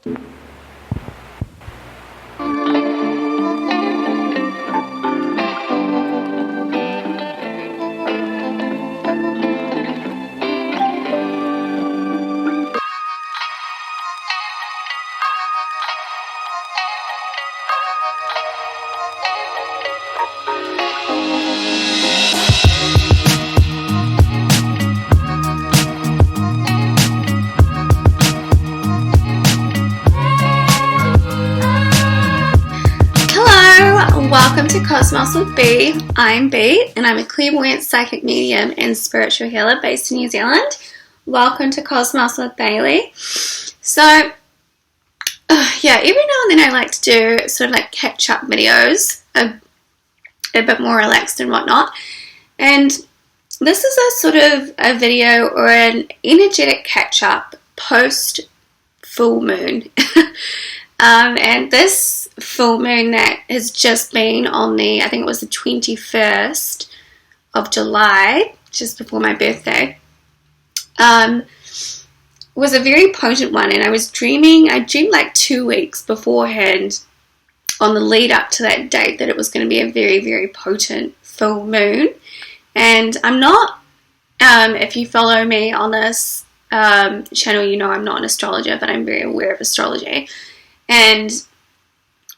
Welcome to Cosmos with B. I'm B, and I'm a clairvoyant psychic medium and spiritual healer based in New Zealand. Welcome to Cosmos with Bailey. So, every now and then I like to do sort of like catch-up videos, a bit more relaxed and whatnot. And this is a sort of a video or an energetic catch-up post full moon. And this full moon that has just been on I think it was the 21st of July, just before my birthday, was a very potent one. And I dreamed like 2 weeks beforehand on the lead up to that date that it was going to be a very, very potent full moon. And I'm not, if you follow me on this channel, you know I'm not an astrologer, but I'm very aware of astrology. And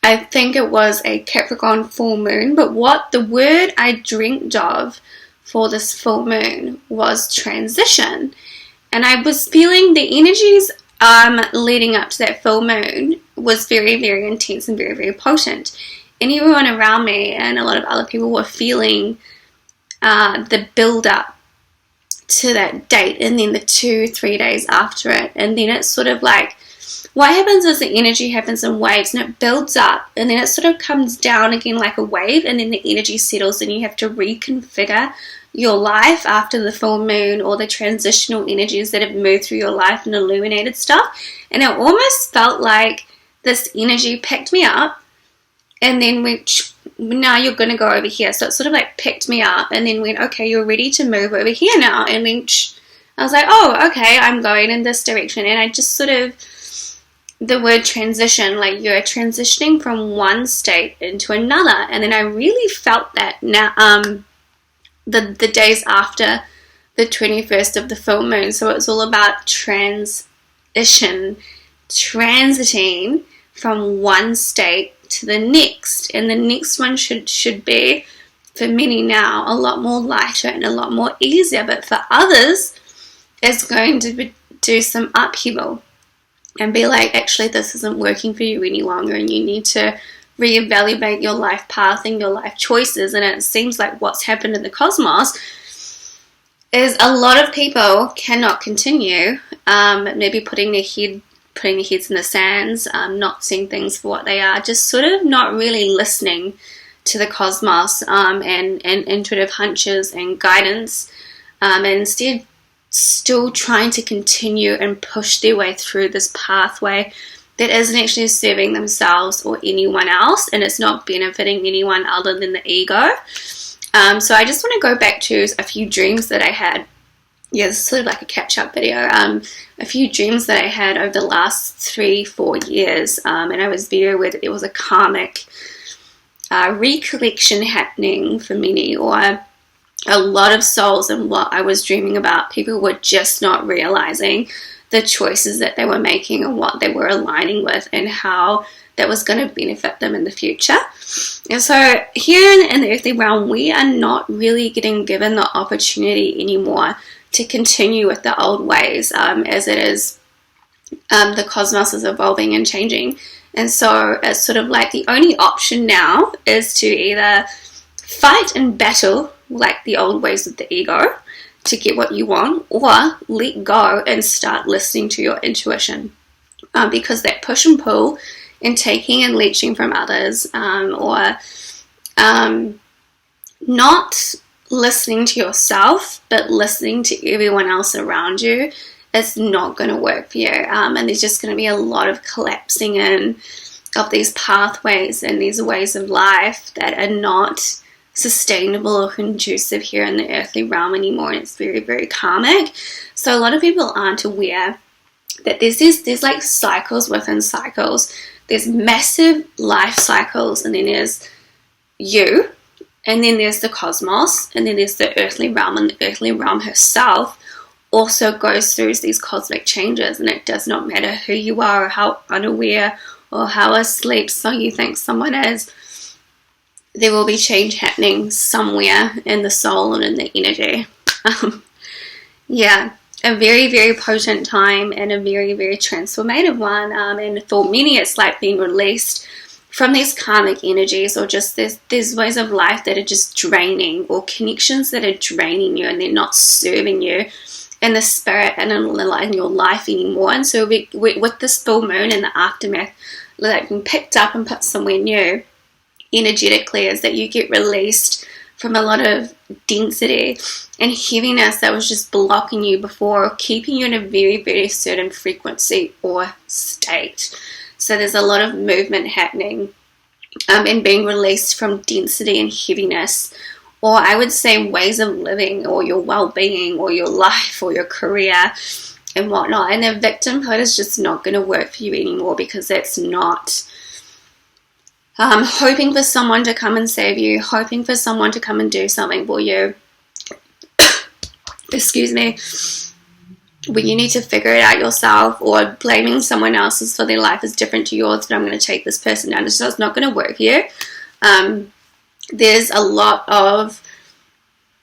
I think it was a Capricorn full moon, but what the word I dreamt of for this full moon was transition. And I was feeling the energies leading up to that full moon was very, very intense and very, very potent. And everyone around me and a lot of other people were feeling the build up to that date, and then the 2-3 days after it. And then it's sort of like, what happens is the energy happens in waves, and it builds up, and then it sort of comes down again like a wave, and then the energy settles, and you have to reconfigure your life after the full moon, or the transitional energies that have moved through your life and illuminated stuff. And it almost felt like this energy picked me up and then went, now you're going to go over here. So it sort of like picked me up and then went, okay, you're ready to move over here now. And then I was like, oh, okay, I'm going in this direction. And I just sort of, the word transition, like you're transitioning from one state into another. And then I really felt that now, the days after the 21st of the full moon. So it was all about transiting from one state to the next. And the next one should be, for many now, a lot more lighter and a lot more easier. But for others, it's going to do some upheaval and be like, actually, this isn't working for you any longer, and you need to reevaluate your life path and your life choices. And it seems like what's happened in the cosmos is a lot of people cannot continue, maybe putting their heads in the sands, not seeing things for what they are, just sort of not really listening to the cosmos and intuitive hunches and guidance, and instead still trying to continue and push their way through this pathway that isn't actually serving themselves or anyone else, and it's not benefiting anyone other than the ego. So I just want to go back to a few dreams that I had. Yeah, this is sort of like a catch-up video. A few dreams that I had over the last 3-4 years, and I was very aware that there was a karmic recollection happening for many, or a lot of souls, and what I was dreaming about, people were just not realizing the choices that they were making and what they were aligning with and how that was going to benefit them in the future. And so here in the earthly realm, we are not really getting given the opportunity anymore to continue with the old ways, as it is, the cosmos is evolving and changing. And so it's sort of like the only option now is to either fight and battle like the old ways with the ego to get what you want, or let go and start listening to your intuition, because that push and pull and taking and leeching from others, or not listening to yourself but listening to everyone else around you, is not going to work for you, and there's just going to be a lot of collapsing in of these pathways and these ways of life that are not sustainable or conducive here in the earthly realm anymore, and it's very, very karmic. So a lot of people aren't aware that there's like cycles within cycles. There's massive life cycles, and then there's you, and then there's the cosmos, and then there's the earthly realm, and the earthly realm herself also goes through these cosmic changes, and it does not matter who you are or how unaware or how asleep so you think someone is. There will be change happening somewhere in the soul and in the energy. Yeah, a very, very potent time, and a very, very transformative one. And for many, it's like being released from these karmic energies, or just there's ways of life that are just draining, or connections that are draining you and they're not serving you in the spirit and in your life anymore. And so with this full moon and the aftermath, like being picked up and put somewhere new energetically, is that you get released from a lot of density and heaviness that was just blocking you before, or keeping you in a very, very certain frequency or state. So there's a lot of movement happening, and being released from density and heaviness, or I would say ways of living, or your well-being, or your life, or your career and whatnot. And the victimhood is just not going to work for you anymore, because it's not hoping for someone to come and save you, hoping for someone to come and do something for you. Excuse me. When you need to figure it out yourself, or blaming someone else's for their life is different to yours, that I'm going to take this person down. It's just not going to work for you. There's a lot of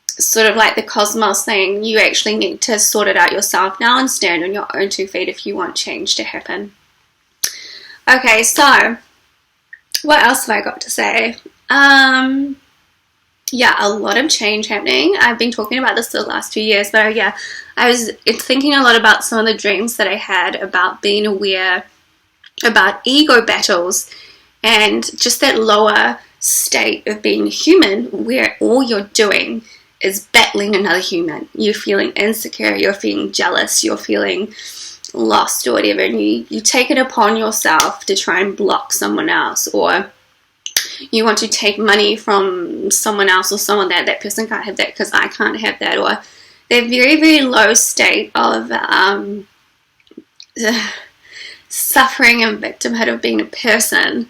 sort of like the cosmos saying you actually need to sort it out yourself now and stand on your own 2 feet if you want change to happen. Okay, so what else have I got to say? Yeah, a lot of change happening. I've been talking about this for the last few years, but yeah, I was thinking a lot about some of the dreams that I had about being aware about ego battles, and just that lower state of being human, where all you're doing is battling another human. You're feeling insecure, you're feeling jealous, you're feeling lost or whatever, and you take it upon yourself to try and block someone else, or you want to take money from someone else, or someone that person can't have that because I can't have that, or that very, very low state of suffering and victimhood of being a person,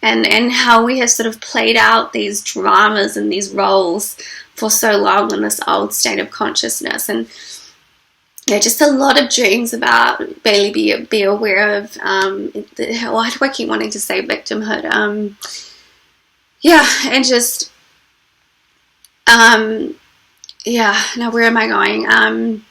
and how we have sort of played out these dramas and these roles for so long in this old state of consciousness. And yeah, just a lot of dreams about really be aware of, why do I keep wanting to say victimhood? Yeah, and just, yeah, now where am I going? And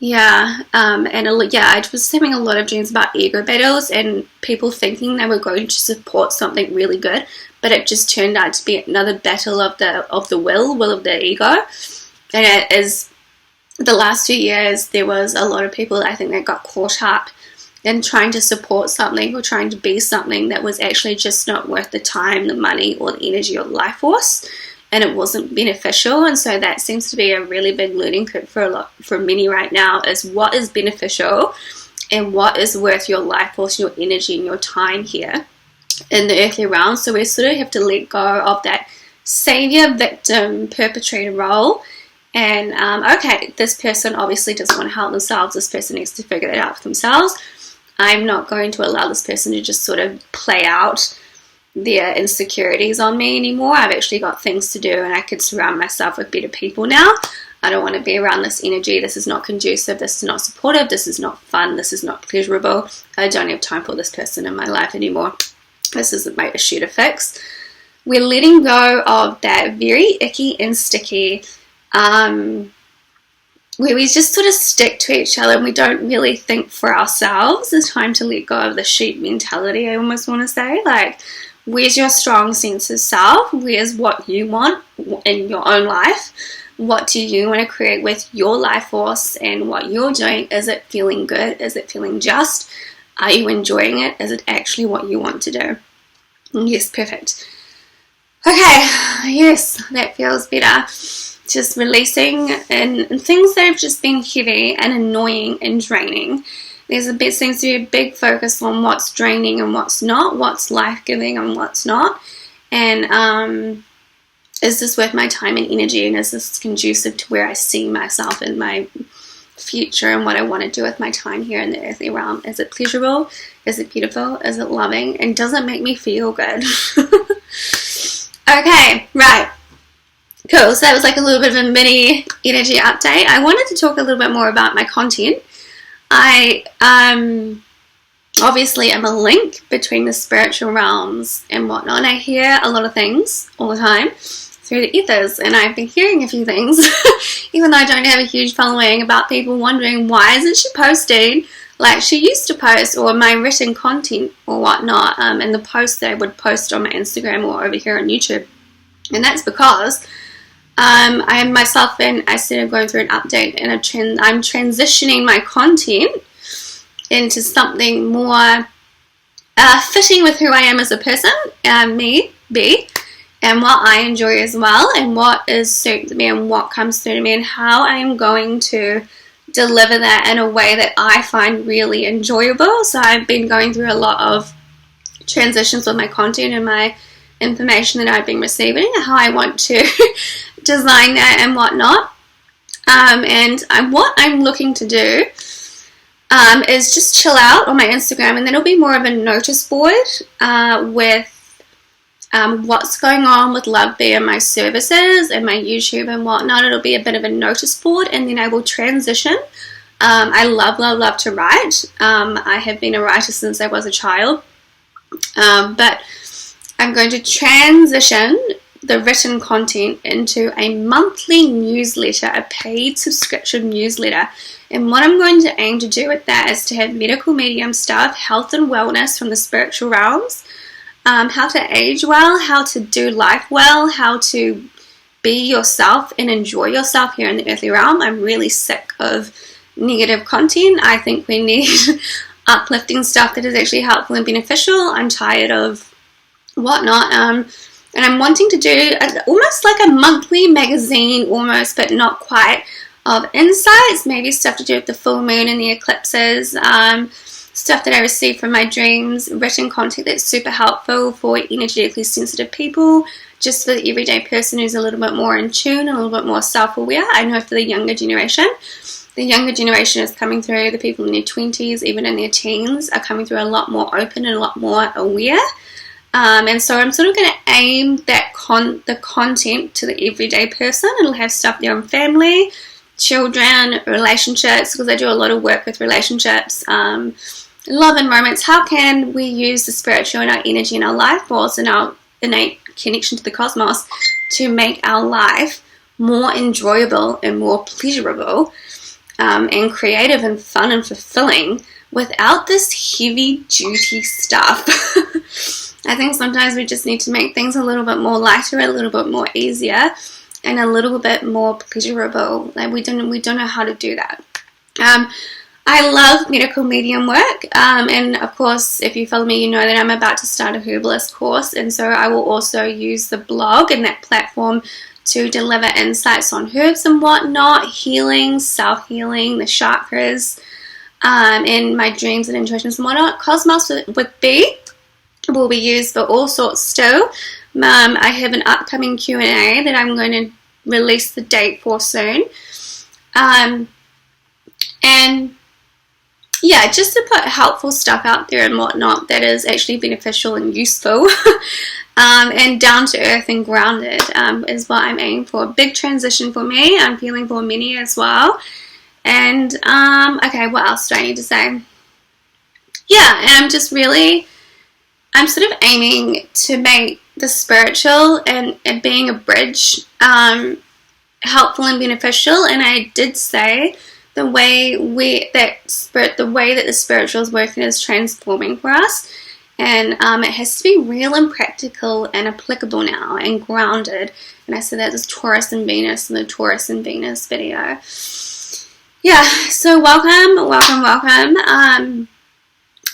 I was having a lot of dreams about ego battles, and people thinking they were going to support something really good, but it just turned out to be another battle of the will of the ego. And it is, the last 2 years, there was a lot of people, I think, that got caught up in trying to support something, or trying to be something that was actually just not worth the time, the money, or the energy, or the life force, and it wasn't beneficial. And so that seems to be a really big learning curve for many right now, is what is beneficial and what is worth your life force, your energy, and your time here in the earthly realm. So we sort of have to let go of that savior, victim, perpetrator role. And okay, this person obviously doesn't want to help themselves. This person needs to figure that out for themselves. I'm not going to allow this person to just sort of play out their insecurities on me anymore. I've actually got things to do, and I could surround myself with better people now. I don't want to be around this energy. This is not conducive. This is not supportive. This is not fun. This is not pleasurable. I don't have time for this person in my life anymore. This isn't my issue to fix. We're letting go of that very icky and sticky, where we just sort of stick to each other and we don't really think for ourselves. It's time to let go of the sheep mentality, I almost want to say. Like, where's your strong sense of self? Where's what you want in your own life? What do you want to create with your life force and what you're doing? Is it feeling good? Is it feeling just? Are you enjoying it? Is it actually what you want to do? Yes, perfect. Okay, yes, that feels better. Just releasing and things that have just been heavy and annoying and draining. Seems to be a big focus on what's draining and what's not, what's life-giving and what's not. And is this worth my time and energy, and is this conducive to where I see myself in my future and what I want to do with my time here in the earthly realm. Is it pleasurable? Is it beautiful? Is it loving? And does it make me feel good? Okay, right. Cool, so that was like a little bit of a mini energy update. I wanted to talk a little bit more about my content. I obviously am a link between the spiritual realms and whatnot. I hear a lot of things all the time through the ethers, and I've been hearing a few things, even though I don't have a huge following, about people wondering why isn't she posting like she used to post, or my written content or whatnot, and the posts that I would post on my Instagram or over here on YouTube. And that's because I myself, and I started going through an update, and I'm transitioning my content into something more fitting with who I am as a person, and what I enjoy as well, and what is suited to me, and what comes through to me, and how I am going to deliver that in a way that I find really enjoyable. So I've been going through a lot of transitions with my content and my information that I've been receiving, how I want to design that and whatnot. What I'm looking to do is just chill out on my Instagram, and then it'll be more of a notice board with what's going on with Love Bee and my services and my YouTube and whatnot. It'll be a bit of a notice board, and then I will transition. I love to write. I have been a writer since I was a child, but I'm going to transition the written content into a monthly newsletter, a paid subscription newsletter. And what I'm going to aim to do with that is to have medical medium stuff, health and wellness from the spiritual realms, how to age well, how to do life well, how to be yourself and enjoy yourself here in the earthly realm. I'm really sick of negative content. I think we need uplifting stuff that is actually helpful and beneficial. I'm tired of whatnot. And I'm wanting to do almost like a monthly magazine, almost, but not quite, of insights, maybe stuff to do with the full moon and the eclipses, stuff that I receive from my dreams, written content that's super helpful for energetically sensitive people, just for the everyday person who's a little bit more in tune and a little bit more self-aware. I know for the younger generation is coming through, the people in their 20s, even in their teens, are coming through a lot more open and a lot more aware. And so I'm sort of going to aim that the content to the everyday person. It'll have stuff there on family, children, relationships, because I do a lot of work with relationships, love and romance. How can we use the spiritual and our energy and our life force and our innate connection to the cosmos to make our life more enjoyable and more pleasurable, and creative and fun and fulfilling without this heavy duty stuff? I think sometimes we just need to make things a little bit more lighter, a little bit more easier, and a little bit more pleasurable. Like we don't know how to do that. I love medical medium work, and of course, if you follow me, you know that I'm about to start a herbalist course, and so I will also use the blog and that platform to deliver insights on herbs and whatnot, healing, self-healing, the chakras, and my dreams and intuitions and whatnot. Cosmos with B will be used for all sorts still. I have an upcoming Q&A that I'm going to release the date for soon. And yeah, just to put helpful stuff out there and whatnot that is actually beneficial and useful, and down to earth and grounded, is what I'm aiming for. A big transition for me. I'm feeling for many as well. And okay, what else do I need to say? Yeah, and I'm sort of aiming to make the spiritual and being a bridge helpful and beneficial. And I did say the way that the spiritual is working is transforming for us, and it has to be real and practical and applicable now and grounded. And I said that as Taurus and Venus in the Taurus and Venus video. Yeah, so welcome.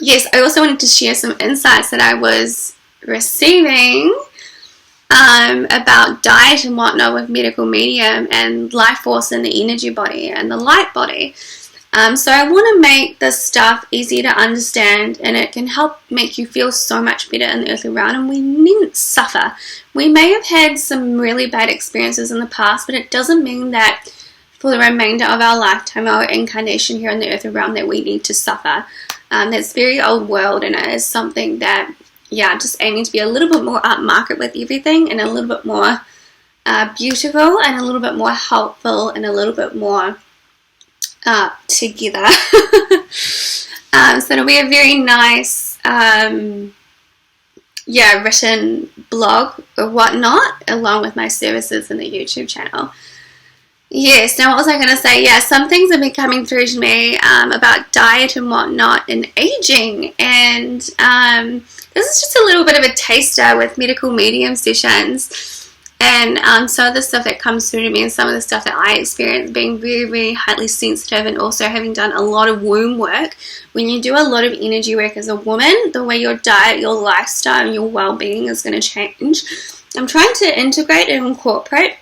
Yes, I also wanted to share some insights that I was receiving about diet and whatnot with medical medium and life force and the energy body and the light body. So I want to make this stuff easy to understand, and it can help make you feel so much better in the earthly realm, and we needn't suffer. We may have had some really bad experiences in the past, but it doesn't mean that for the remainder of our lifetime, our incarnation here in the earth realm, that we need to suffer. That's very old world, and it is something that, yeah, just aiming to be a little bit more upmarket with everything, and a little bit more beautiful, and a little bit more helpful, and a little bit more together. So it'll be a very nice written blog or whatnot, along with my services in the YouTube channel. Yes, now what was I going to say? Yeah, some things have been coming through to me about diet and whatnot and aging, and this is just a little bit of a taster with medical medium sessions, and some of the stuff that comes through to me, and some of the stuff that I experience being very, very highly sensitive, and also having done a lot of womb work. When you do a lot of energy work as a woman, the way your diet, your lifestyle, and your well-being is going to change. I'm trying to integrate and incorporate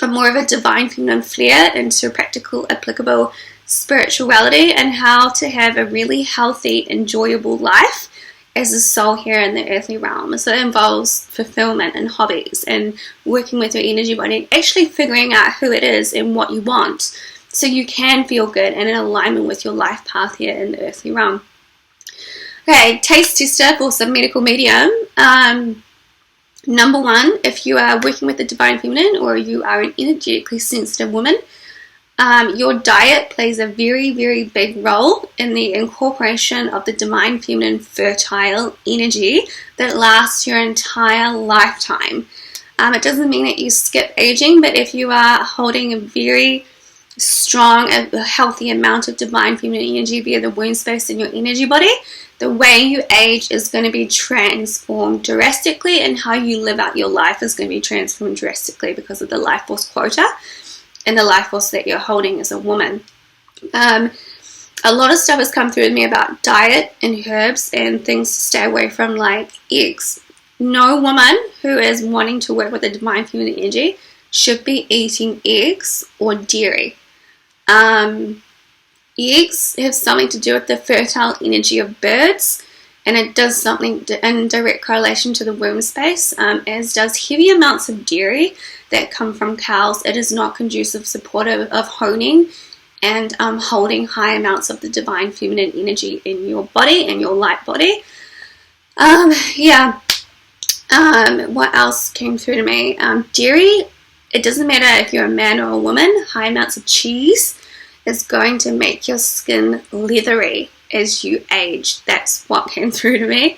a more of a divine feminine flair into practical, applicable spirituality, and how to have a really healthy, enjoyable life as a soul here in the earthly realm. So it involves fulfillment and hobbies and working with your energy body, and actually figuring out who it is and what you want, so you can feel good and in alignment with your life path here in the earthly realm. Okay, taste tester for some medical medium. Number one, if you are working with the divine feminine, or you are an energetically sensitive woman, your diet plays a very, very big role in the incorporation of the divine feminine fertile energy that lasts your entire lifetime. It doesn't mean that you skip aging, but if you are holding a very strong, a healthy amount of divine feminine energy via the womb space in your energy body, the way you age is going to be transformed drastically, and how you live out your life is going to be transformed drastically because of the life force quota and the life force that you're holding as a woman. A lot of stuff has come through to me about diet and herbs and things to stay away from, like eggs. No woman who is wanting to work with the divine feminine energy should be eating eggs or dairy. Eggs have something to do with the fertile energy of birds, and it does something in direct correlation to the womb space, as does heavy amounts of dairy that come from cows. It is not conducive, supportive of honing and holding high amounts of the divine feminine energy in your body and your light body. What else came through to me? Dairy, it doesn't matter if you're a man or a woman, high amounts of cheese is going to make your skin leathery as you age. That's what came through to me.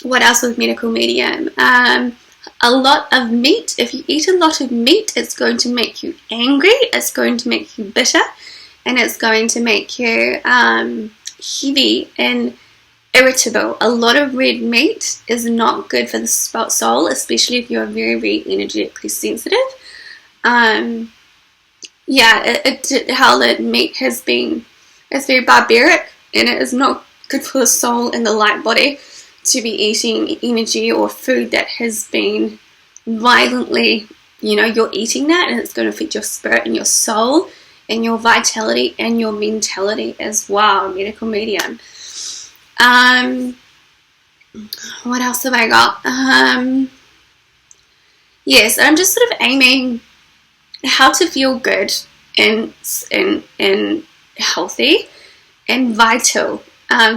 What else with medical medium? A lot of meat. If you eat a lot of meat, it's going to make you angry, it's going to make you bitter, and it's going to make you heavy and irritable. A lot of red meat is not good for the soul, especially if you're very, very energetically sensitive. How the meat has been, it's very barbaric, and it is not good for the soul and the light body to be eating energy or food that has been violently, you're eating that, and it's going to affect your spirit and your soul and your vitality and your mentality as well. Medical medium. What else have I got? Yes, I'm just sort of aiming how to feel good and healthy and vital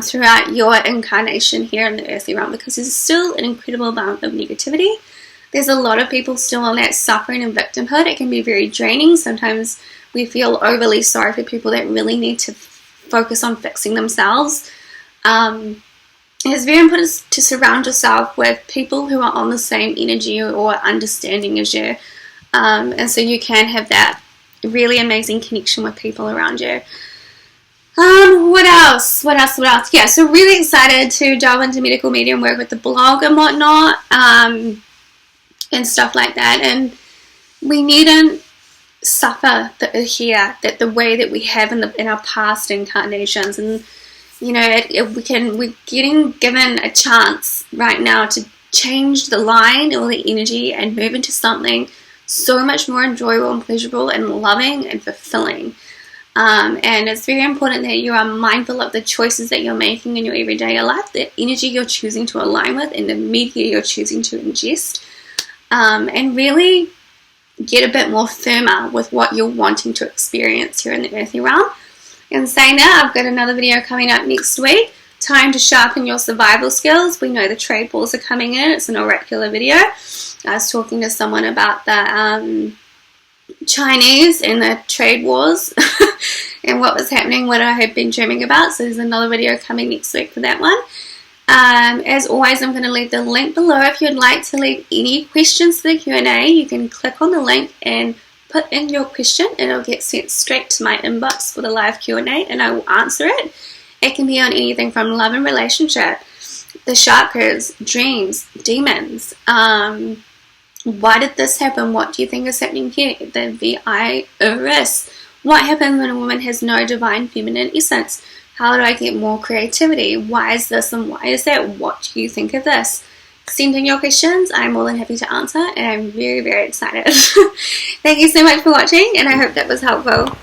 throughout your incarnation here in the earthly realm, because there's still an incredible amount of negativity. There's a lot of people still on that suffering and victimhood. It can be very draining. Sometimes we feel overly sorry for people that really need to focus on fixing themselves. It's very important to surround yourself with people who are on the same energy or understanding as you, and so you can have that really amazing connection with people around you. What else? Yeah, so really excited to delve into medical medium work with the blog and whatnot, and stuff like that. And we needn't suffer that the way that we have in our past incarnations. And we're getting given a chance right now to change the line or the energy and move into something so much more enjoyable and pleasurable and loving and fulfilling. And it's very important that you are mindful of the choices that you're making in your everyday life, the energy you're choosing to align with, and the media you're choosing to ingest. And really get a bit more firmer with what you're wanting to experience here in the earthy realm. And saying that, I've got another video coming up next week. Time to sharpen your survival skills. We know the trade wars are coming in. It's an oracular video. I was talking to someone about the Chinese and the trade wars and what was happening, what I had been dreaming about. So there's another video coming next week for that one. As always, I'm going to leave the link below. If you'd like to leave any questions to the Q&A, you can click on the link and put in your question, and it'll get sent straight to my inbox for the live Q&A, and I will answer it. It can be on anything from love and relationship, the chakras, dreams, demons. Why did this happen? What do you think is happening here? The virus. What happens when a woman has no divine feminine essence? How do I get more creativity? Why is this and why is that? What do you think of this? Send in your questions. I'm more than happy to answer, and I'm very, very excited. Thank you so much for watching, and I hope that was helpful.